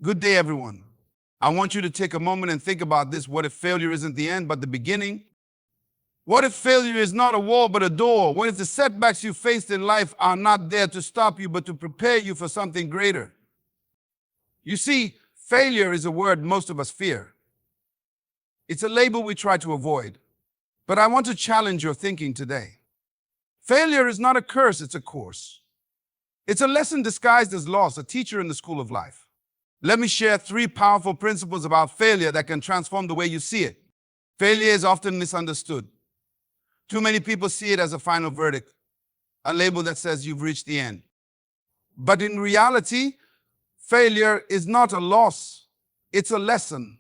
Good day, everyone. I want you to take a moment and think about this. What if failure isn't the end, but the beginning? What if failure is not a wall, but a door? What if the setbacks you faced in life are not there to stop you, but to prepare you for something greater? You see, failure is a word most of us fear. It's a label we try to avoid. But I want to challenge your thinking today. Failure is not a curse, it's a course. It's a lesson disguised as loss, a teacher in the school of life. Let me share 3 powerful principles about failure that can transform the way you see it. Failure is often misunderstood. Too many people see it as a final verdict, a label that says you've reached the end. But in reality, failure is not a loss, it's a lesson.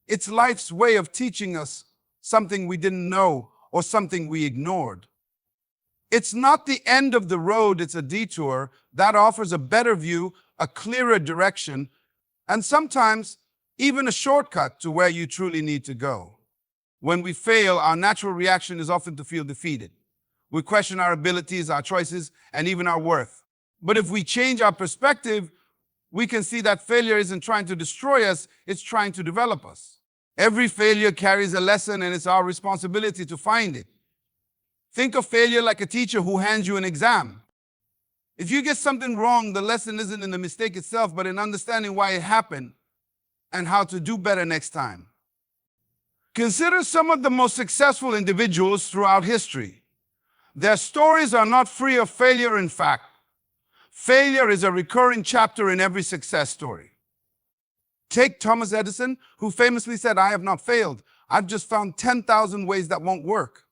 It's life's way of teaching us something we didn't know or something we ignored. It's not the end of the road, it's a detour that offers a better view, a clearer direction, and sometimes even a shortcut to where you truly need to go. When we fail, our natural reaction is often to feel defeated. We question our abilities, our choices, and even our worth. But if we change our perspective, we can see that failure isn't trying to destroy us, it's trying to develop us. Every failure carries a lesson, and it's our responsibility to find it. Think of failure like a teacher who hands you an exam. If you get something wrong, the lesson isn't in the mistake itself, but in understanding why it happened and how to do better next time. Consider some of the most successful individuals throughout history. Their stories are not free of failure. In fact, failure is a recurring chapter in every success story. Take Thomas Edison, who famously said, "I have not failed. I've just found 10,000 ways that won't work."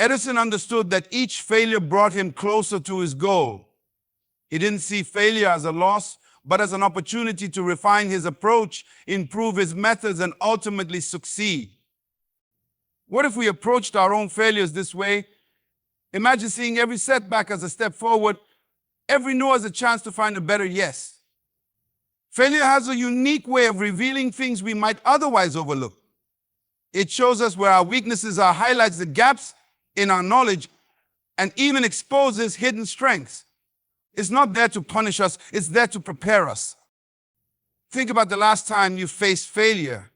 Edison understood that each failure brought him closer to his goal. He didn't see failure as a loss, but as an opportunity to refine his approach, improve his methods, and ultimately succeed. What if we approached our own failures this way? Imagine seeing every setback as a step forward, every no as a chance to find a better yes. Failure has a unique way of revealing things we might otherwise overlook. It shows us where our weaknesses are, highlights the gaps in our knowledge, and even exposes hidden strengths. It's not there to punish us, it's there to prepare us. Think about the last time you faced failure.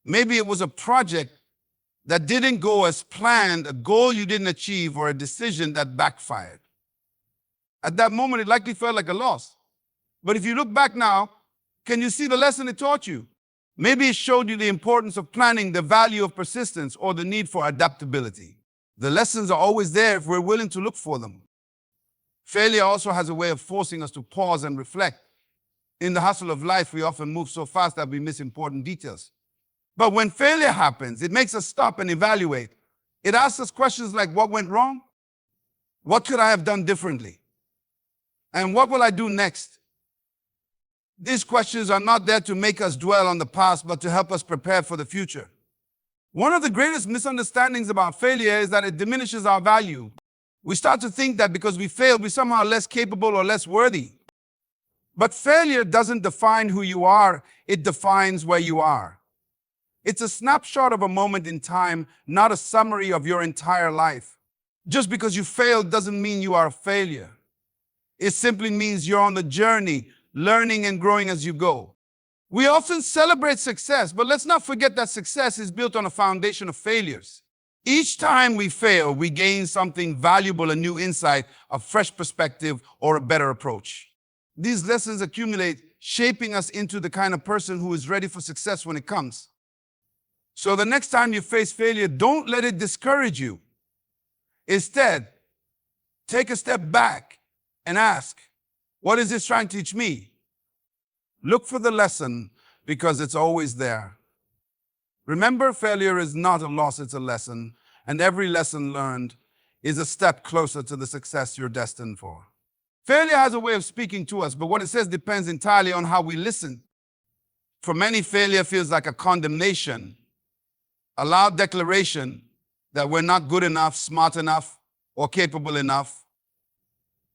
Maybe it was a project that didn't go as planned, a goal you didn't achieve, or a decision that backfired. At that moment, it likely felt like a loss. But if you look back now, can you see the lesson it taught you? Maybe it showed you the importance of planning, the value of persistence, or the need for adaptability. The lessons are always there if we're willing to look for them. Failure also has a way of forcing us to pause and reflect. In the hustle of life, we often move so fast that we miss important details. But when failure happens, it makes us stop and evaluate. It asks us questions like, what went wrong? What could I have done differently? And what will I do next? These questions are not there to make us dwell on the past, but to help us prepare for the future. One of the greatest misunderstandings about failure is that it diminishes our value. We start to think that because we failed, we're somehow less capable or less worthy. But failure doesn't define who you are, it defines where you are. It's a snapshot of a moment in time, not a summary of your entire life. Just because you failed doesn't mean you are a failure. It simply means you're on the journey, learning and growing as you go. We often celebrate success, but let's not forget that success is built on a foundation of failures. Each time we fail, we gain something valuable, a new insight, a fresh perspective, or a better approach. These lessons accumulate, shaping us into the kind of person who is ready for success when it comes. So the next time you face failure, don't let it discourage you. Instead, take a step back and ask, what is this trying to teach me? Look for the lesson because it's always there. Remember, failure is not a loss, it's a lesson, and every lesson learned is a step closer to the success you're destined for. Failure has a way of speaking to us, but what it says depends entirely on how we listen. For many, failure feels like a condemnation, a loud declaration that we're not good enough, smart enough, or capable enough.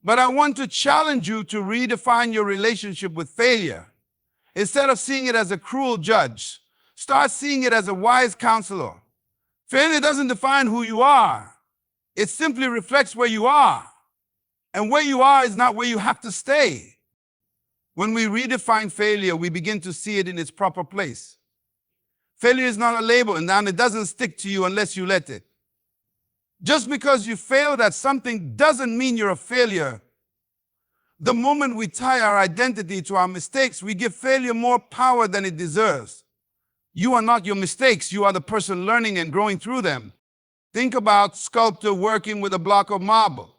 But I want to challenge you to redefine your relationship with failure. Instead of seeing it as a cruel judge, start seeing it as a wise counselor. Failure doesn't define who you are. It simply reflects where you are. And where you are is not where you have to stay. When we redefine failure, we begin to see it in its proper place. Failure is not a label, and it doesn't stick to you unless you let it. Just because you failed at something doesn't mean you're a failure. The moment we tie our identity to our mistakes, we give failure more power than it deserves. You are not your mistakes. You are the person learning and growing through them. Think about sculptor working with a block of marble.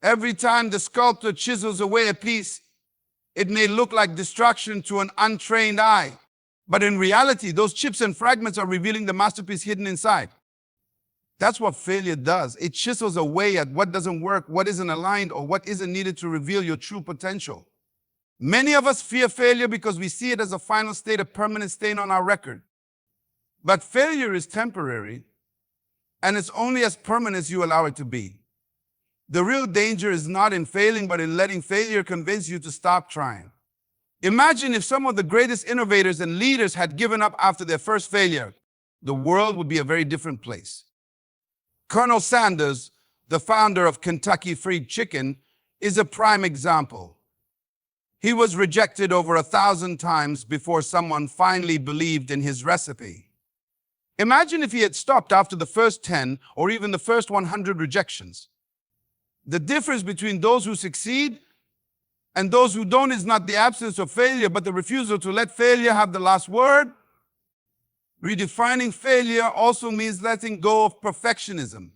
Every time the sculptor chisels away a piece, it may look like destruction to an untrained eye. But in reality, those chips and fragments are revealing the masterpiece hidden inside. That's what failure does. It chisels away at what doesn't work, what isn't aligned, or what isn't needed to reveal your true potential. Many of us fear failure because we see it as a final state, a permanent stain on our record. But failure is temporary, and it's only as permanent as you allow it to be. The real danger is not in failing, but in letting failure convince you to stop trying. Imagine if some of the greatest innovators and leaders had given up after their first failure. The world would be a very different place. Colonel Sanders, the founder of Kentucky Fried Chicken, is a prime example. He was rejected over 1,000 times before someone finally believed in his recipe. Imagine if he had stopped after the first 10 or even the first 100 rejections. The difference between those who succeed and those who don't is not the absence of failure, but the refusal to let failure have the last word. Redefining failure also means letting go of perfectionism.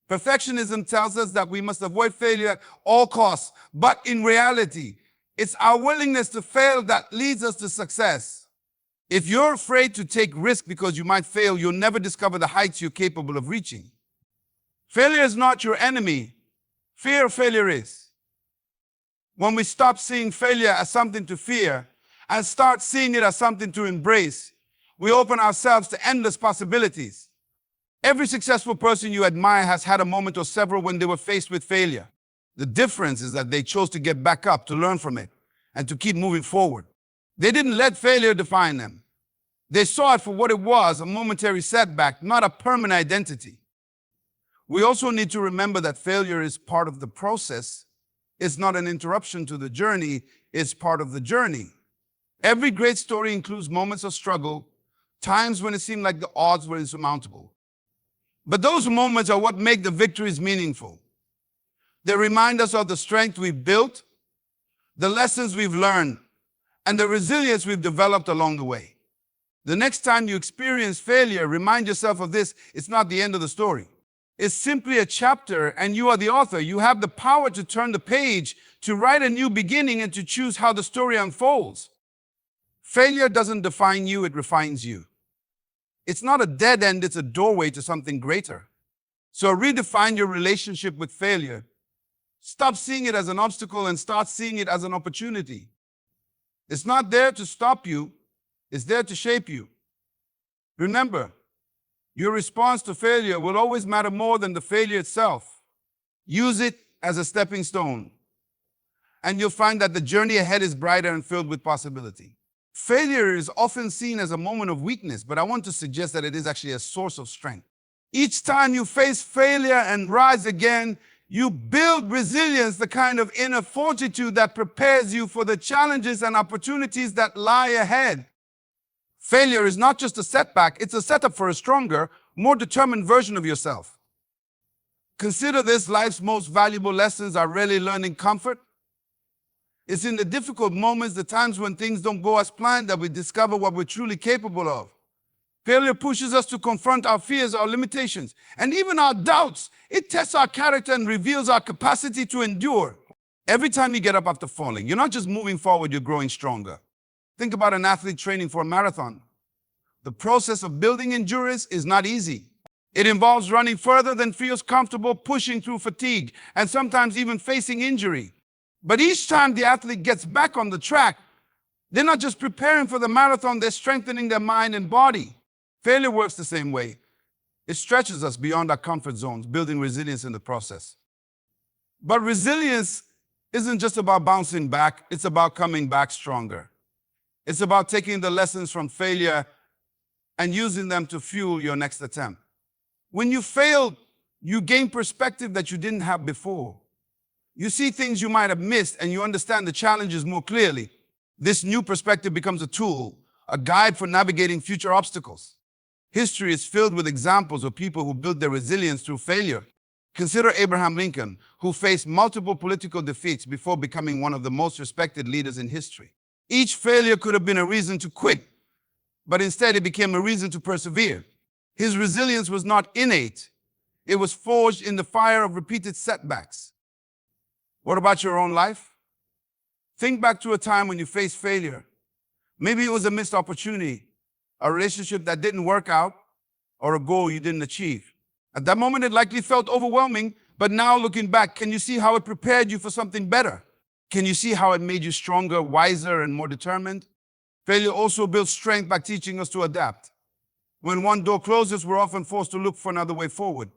Perfectionism tells us that we must avoid failure at all costs, but in reality, it's our willingness to fail that leads us to success. If you're afraid to take risk because you might fail, you'll never discover the heights you're capable of reaching. Failure is not your enemy. Fear of failure is. When we stop seeing failure as something to fear and start seeing it as something to embrace, we open ourselves to endless possibilities. Every successful person you admire has had a moment or several when they were faced with failure. The difference is that they chose to get back up, to learn from it, and to keep moving forward. They didn't let failure define them. They saw it for what it was, a momentary setback, not a permanent identity. We also need to remember that failure is part of the process. It's not an interruption to the journey, it's part of the journey. Every great story includes moments of struggle, times when it seemed like the odds were insurmountable. But those moments are what make the victories meaningful. They remind us of the strength we've built, the lessons we've learned, and the resilience we've developed along the way. The next time you experience failure, remind yourself of this: it's not the end of the story. It's simply a chapter, and you are the author. You have the power to turn the page, to write a new beginning, and to choose how the story unfolds. Failure doesn't define you, it refines you. It's not a dead end, it's a doorway to something greater. So redefine your relationship with failure. Stop seeing it as an obstacle and start seeing it as an opportunity. It's not there to stop you, it's there to shape you. Remember, your response to failure will always matter more than the failure itself. Use it as a stepping stone, and you'll find that the journey ahead is brighter and filled with possibility. Failure is often seen as a moment of weakness, but I want to suggest that it is actually a source of strength. Each time you face failure and rise again, you build resilience, the kind of inner fortitude that prepares you for the challenges and opportunities that lie ahead. Failure is not just a setback, it's a setup for a stronger, more determined version of yourself. Consider this: life's most valuable lessons are rarely learned in comfort. It's in the difficult moments, the times when things don't go as planned, that we discover what we're truly capable of. Failure pushes us to confront our fears, our limitations, and even our doubts. It tests our character and reveals our capacity to endure. Every time you get up after falling, you're not just moving forward, you're growing stronger. Think about an athlete training for a marathon. The process of building endurance is not easy. It involves running further than feels comfortable, pushing through fatigue, and sometimes even facing injury. But each time the athlete gets back on the track, they're not just preparing for the marathon, they're strengthening their mind and body. Failure works the same way. It stretches us beyond our comfort zones, building resilience in the process. But resilience isn't just about bouncing back, it's about coming back stronger. It's about taking the lessons from failure and using them to fuel your next attempt. When you fail, you gain perspective that you didn't have before. You see things you might have missed and you understand the challenges more clearly. This new perspective becomes a tool, a guide for navigating future obstacles. History is filled with examples of people who built their resilience through failure. Consider Abraham Lincoln, who faced multiple political defeats before becoming one of the most respected leaders in history. Each failure could have been a reason to quit, but instead it became a reason to persevere. His resilience was not innate. It was forged in the fire of repeated setbacks. What about your own life? Think back to a time when you faced failure. Maybe it was a missed opportunity, a relationship that didn't work out, or a goal you didn't achieve. At that moment, it likely felt overwhelming, but now looking back, can you see how it prepared you for something better? Can you see how it made you stronger, wiser, and more determined? Failure also builds strength by teaching us to adapt. When one door closes, we're often forced to look for another way forward.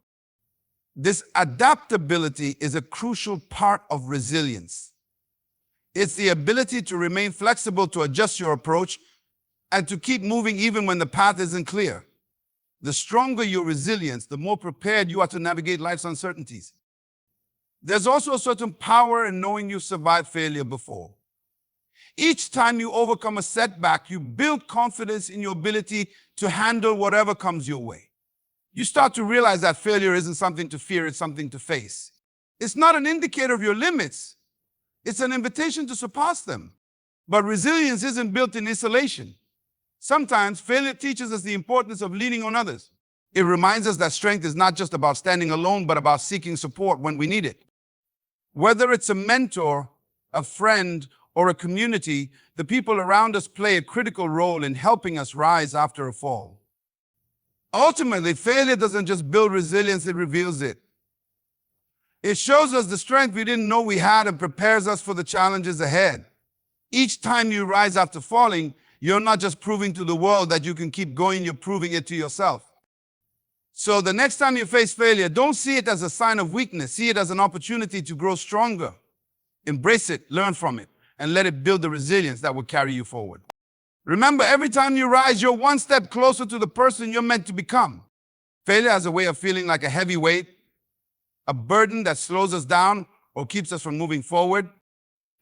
This adaptability is a crucial part of resilience. It's the ability to remain flexible, to adjust your approach, and to keep moving even when the path isn't clear. The stronger your resilience, the more prepared you are to navigate life's uncertainties. There's also a certain power in knowing you've survived failure before. Each time you overcome a setback, you build confidence in your ability to handle whatever comes your way. You start to realize that failure isn't something to fear, it's something to face. It's not an indicator of your limits. It's an invitation to surpass them. But resilience isn't built in isolation. Sometimes failure teaches us the importance of leaning on others. It reminds us that strength is not just about standing alone, but about seeking support when we need it. Whether it's a mentor, a friend, or a community, the people around us play a critical role in helping us rise after a fall. Ultimately, failure doesn't just build resilience, it reveals it. It shows us the strength we didn't know we had and prepares us for the challenges ahead. Each time you rise after falling, you're not just proving to the world that you can keep going, you're proving it to yourself. So the next time you face failure, don't see it as a sign of weakness. See it as an opportunity to grow stronger. Embrace it, learn from it, and let it build the resilience that will carry you forward. Remember, every time you rise, you're one step closer to the person you're meant to become. Failure has a way of feeling like a heavy weight, a burden that slows us down or keeps us from moving forward.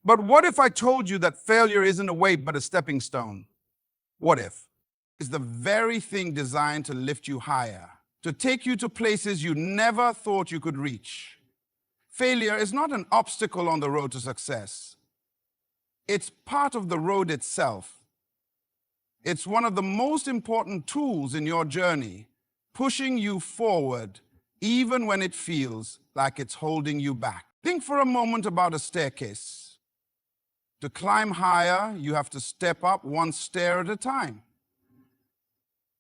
But what if I told you that failure isn't a weight but a stepping stone? What if? It's the very thing designed to lift you higher, to take you to places you never thought you could reach. Failure is not an obstacle on the road to success. It's part of the road itself. It's one of the most important tools in your journey, pushing you forward even when it feels like it's holding you back. Think for a moment about a staircase. To climb higher, you have to step up one stair at a time.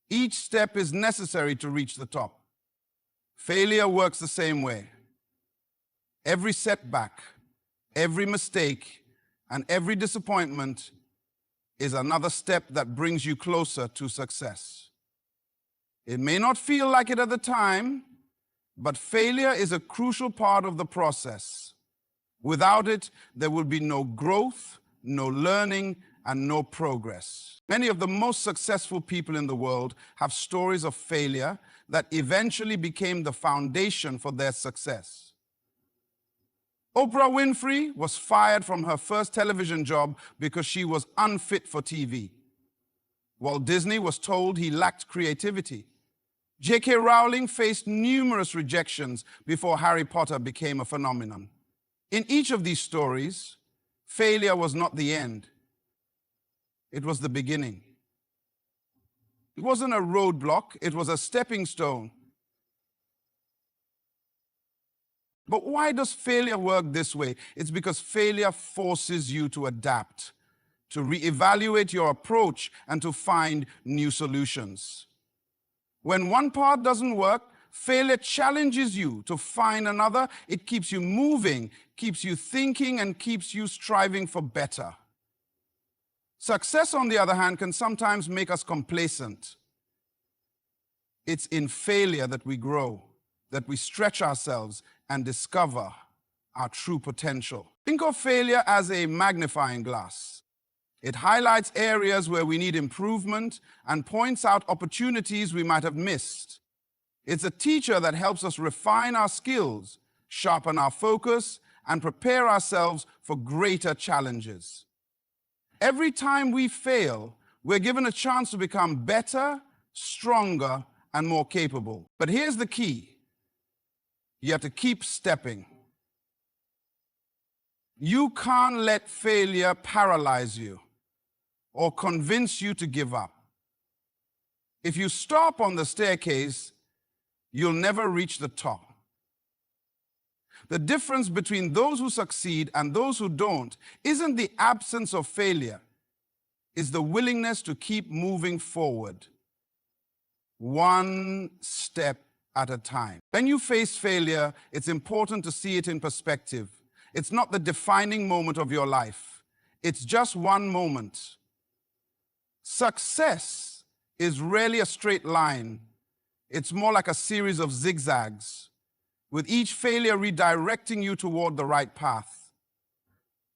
Each step is necessary to reach the top. Failure works the same way. Every setback, every mistake, and every disappointment is another step that brings you closer to success. It may not feel like it at the time, but failure is a crucial part of the process. Without it, there will be no growth, no learning, and no progress. Many of the most successful people in the world have stories of failure that eventually became the foundation for their success. Oprah Winfrey was fired from her first television job because she was unfit for TV. Walt Disney was told he lacked creativity. J.K. Rowling faced numerous rejections before Harry Potter became a phenomenon. In each of these stories, failure was not the end. It was the beginning. It wasn't a roadblock, it was a stepping stone. But why does failure work this way? It's because failure forces you to adapt, to reevaluate your approach, and to find new solutions. When one part doesn't work, failure challenges you to find another. It keeps you moving, keeps you thinking, and keeps you striving for better. Success, on the other hand, can sometimes make us complacent. It's in failure that we grow, that we stretch ourselves and discover our true potential. Think of failure as a magnifying glass. It highlights areas where we need improvement and points out opportunities we might have missed. It's a teacher that helps us refine our skills, sharpen our focus, and prepare ourselves for greater challenges. Every time we fail, we're given a chance to become better, stronger, and more capable. But here's the key. You have to keep stepping. You can't let failure paralyze you or convince you to give up. If you stop on the staircase, you'll never reach the top. The difference between those who succeed and those who don't isn't the absence of failure, it's the willingness to keep moving forward, one step at a time. When you face failure, it's important to see it in perspective. It's not the defining moment of your life. It's just one moment. Success is rarely a straight line. It's more like a series of zigzags, with each failure redirecting you toward the right path.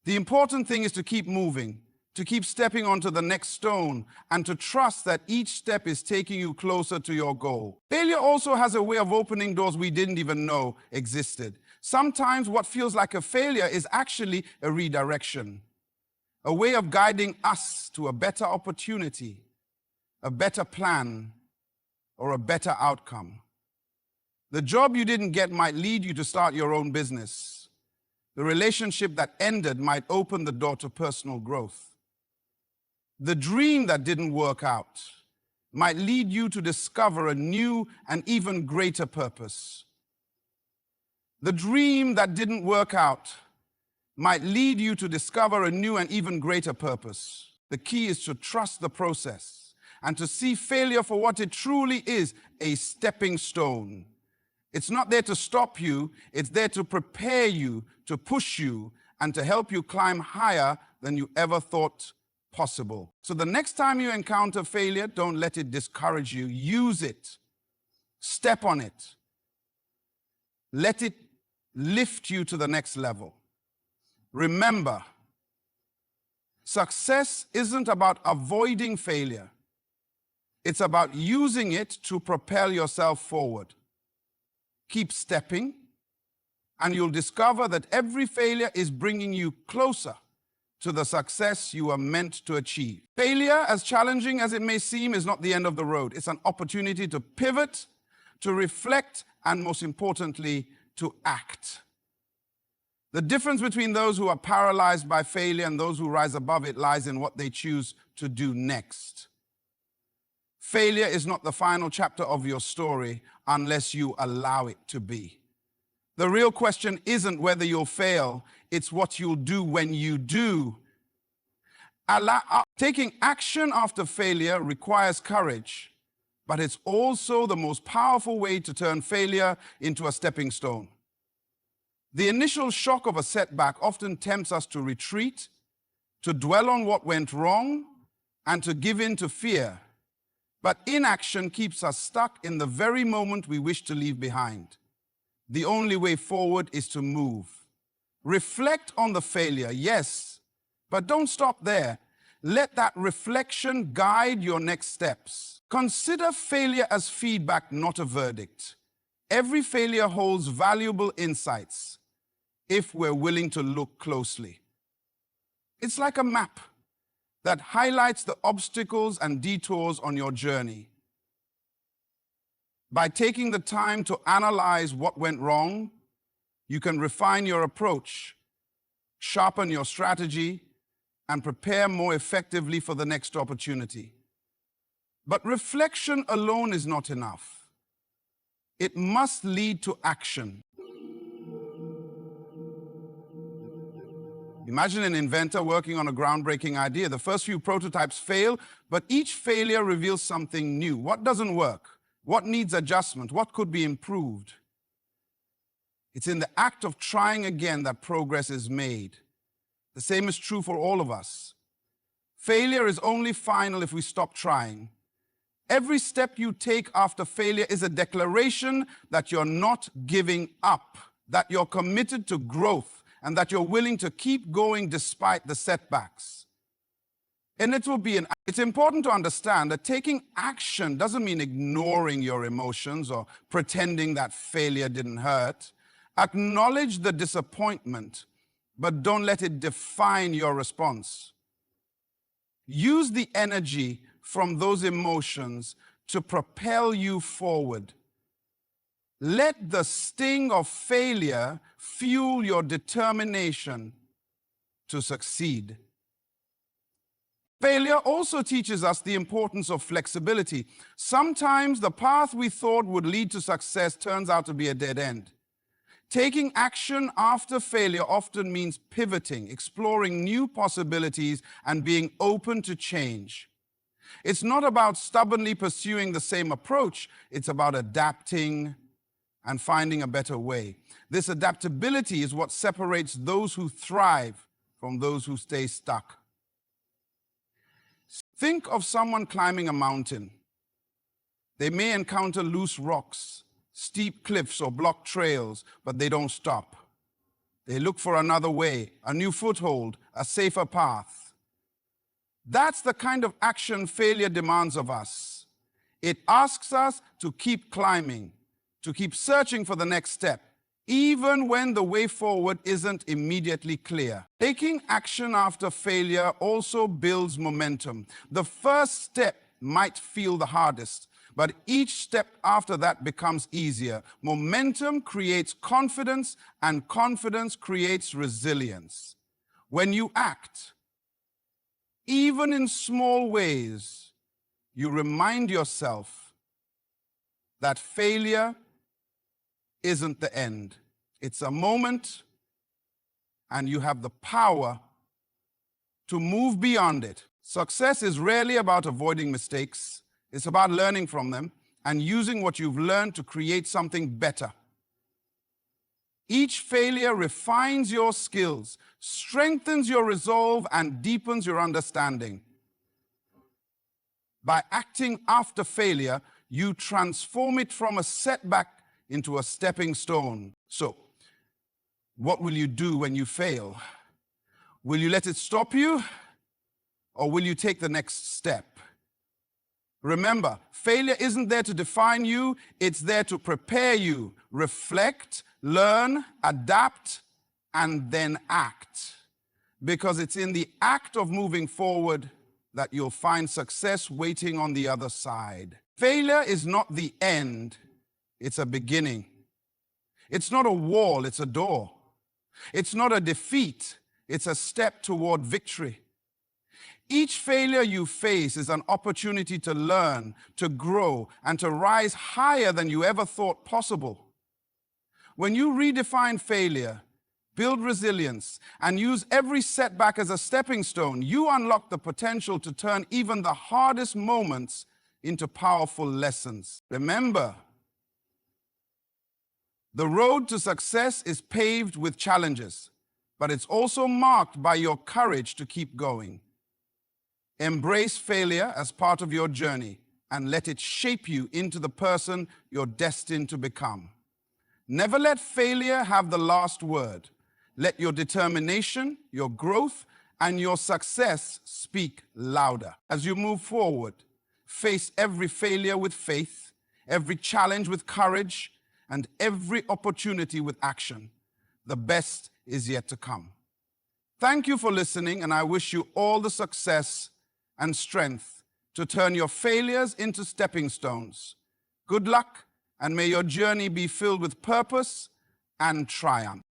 The important thing is to keep moving, to keep stepping onto the next stone, and to trust that each step is taking you closer to your goal. Failure also has a way of opening doors we didn't even know existed. Sometimes what feels like a failure is actually a redirection, a way of guiding us to a better opportunity, a better plan, or a better outcome. The job you didn't get might lead you to start your own business. The relationship that ended might open the door to personal growth. The dream that didn't work out might lead you to discover a new and even greater purpose. The dream that didn't work out might lead you to discover a new and even greater purpose. The key is to trust the process and to see failure for what it truly is, a stepping stone. It's not there to stop you, it's there to prepare you, to push you, and to help you climb higher than you ever thought possible. So the next time you encounter failure, don't let it discourage you. Use it. Step on it. Let it lift you to the next level. Remember, success isn't about avoiding failure. It's about using it to propel yourself forward. Keep stepping, and you'll discover that every failure is bringing you closer to the success you are meant to achieve. Failure, as challenging as it may seem, is not the end of the road. It's an opportunity to pivot, to reflect, and most importantly, to act. The difference between those who are paralyzed by failure and those who rise above it lies in what they choose to do next. Failure is not the final chapter of your story unless you allow it to be. The real question isn't whether you'll fail, it's what you'll do when you do. Taking action after failure requires courage, but it's also the most powerful way to turn failure into a stepping stone. The initial shock of a setback often tempts us to retreat, to dwell on what went wrong, and to give in to fear. But inaction keeps us stuck in the very moment we wish to leave behind. The only way forward is to move. Reflect on the failure, yes, but don't stop there. Let that reflection guide your next steps. Consider failure as feedback, not a verdict. Every failure holds valuable insights if we're willing to look closely. It's like a map that highlights the obstacles and detours on your journey. By taking the time to analyze what went wrong, you can refine your approach, sharpen your strategy, and prepare more effectively for the next opportunity. But reflection alone is not enough. It must lead to action. Imagine an inventor working on a groundbreaking idea. The first few prototypes fail, but each failure reveals something new. What doesn't work? What needs adjustment? What could be improved? It's in the act of trying again that progress is made. The same is true for all of us. Failure is only final if we stop trying. Every step you take after failure is a declaration that you're not giving up, that you're committed to growth, and that you're willing to keep going despite the setbacks. And it's important to understand that taking action doesn't mean ignoring your emotions or pretending that failure didn't hurt. Acknowledge the disappointment, but don't let it define your response. Use the energy from those emotions to propel you forward. Let the sting of failure fuel your determination to succeed. Failure also teaches us the importance of flexibility. Sometimes the path we thought would lead to success turns out to be a dead end. Taking action after failure often means pivoting, exploring new possibilities, and being open to change. It's not about stubbornly pursuing the same approach. It's about adapting and finding a better way. This adaptability is what separates those who thrive from those who stay stuck. Think of someone climbing a mountain. They may encounter loose rocks, steep cliffs, or blocked trails, but they don't stop. They look for another way, a new foothold, a safer path. That's the kind of action failure demands of us. It asks us to keep climbing, to keep searching for the next step, even when the way forward isn't immediately clear. Taking action after failure also builds momentum. The first step might feel the hardest, but each step after that becomes easier. Momentum creates confidence, and confidence creates resilience. When you act, even in small ways, you remind yourself that failure isn't the end. It's a moment, and you have the power to move beyond it. Success is rarely about avoiding mistakes. It's about learning from them and using what you've learned to create something better. Each failure refines your skills, strengthens your resolve, and deepens your understanding. By acting after failure, you transform it from a setback into a stepping stone. So, what will you do when you fail? Will you let it stop you, or will you take the next step? Remember, failure isn't there to define you, it's there to prepare you. Reflect, learn, adapt, and then act. Because it's in the act of moving forward that you'll find success waiting on the other side. Failure is not the end, it's a beginning. It's not a wall, it's a door. It's not a defeat, it's a step toward victory. Each failure you face is an opportunity to learn, to grow, and to rise higher than you ever thought possible. When you redefine failure, build resilience, and use every setback as a stepping stone, you unlock the potential to turn even the hardest moments into powerful lessons. Remember, the road to success is paved with challenges, but it's also marked by your courage to keep going. Embrace failure as part of your journey and let it shape you into the person you're destined to become. Never let failure have the last word. Let your determination, your growth, and your success speak louder. As you move forward, face every failure with faith, every challenge with courage, and every opportunity with action. The best is yet to come. Thank you for listening, and I wish you all the success and strength to turn your failures into stepping stones. Good luck, and may your journey be filled with purpose and triumph.